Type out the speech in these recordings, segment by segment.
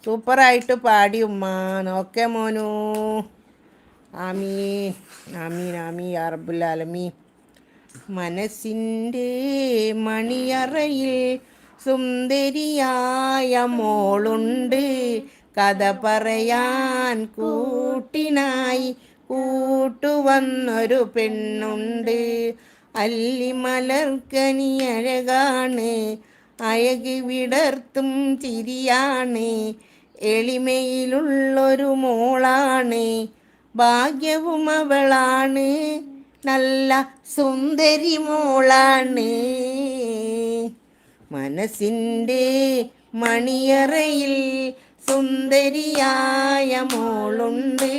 സൂപ്പറായിട്ട് പാടി ഉമ്മ. നോക്കേ മോനു. ആമീൻ ആമീൻ ആമീൻ യാ റബ്ബുൽ ആലമീൻ. മനസ്സിൻ്റെ മണിയറയിൽ സുന്ദരിയായ മോളുണ്ട്, കഥ പറയാൻ കൂട്ടിനായി കൂട്ടുവന്നൊരു പെണ്ണുണ്ട്. അല്ലിമലർക്കനിയഴകാണ്, അഴകി വിടർത്തും ചിരിയാണ്, എളിമയിലുള്ളൊരു മോളാണ്, ഭാഗ്യവും അവളാണ്, നല്ല സുന്ദരി മോളാണ്. മനസ്സിൻ്റെ മണിയറയിൽ സുന്ദരിയായ മോളുണ്ട്,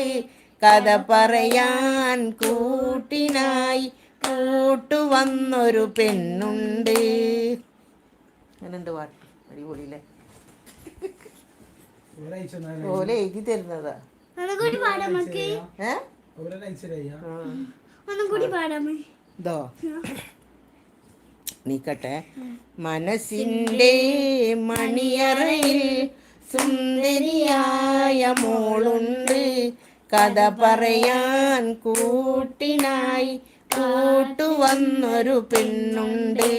കഥ പറയാൻ കൂട്ടിനായി കൂട്ടുവന്നൊരു പെണ്ണുണ്ട്. അങ്ങനെയുണ്ട് പാട്ട്. അടിപൊളിയില്ലേ? ഓലെ എഴുതി തരുന്നതാ. ഇതോ നീക്കട്ടെ. മനസ്സിൻ്റെ മണിയറയിൽ സുന്ദരിയായ മോളുണ്ട്, കഥ പറയാൻ കൂട്ടിനായി കൂട്ടുവന്നൊരു പെണ്ണുണ്ട്.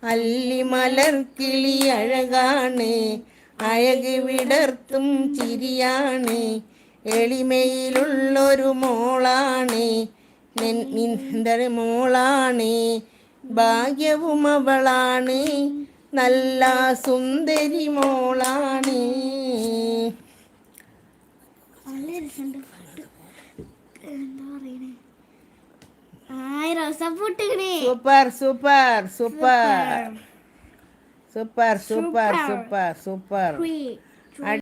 അല്ലിമലർക്കിളി അഴകാണ്, അഴകി വിടർത്തും ചിരിയാണ്, എളിമയിലുള്ളൊരു മോളാണ്, എന്തൊരു മോളാണ്, ഭാഗ്യവും അവളാണ്, നല്ല സുന്ദരി മോളാണ്. Super super super super super super super.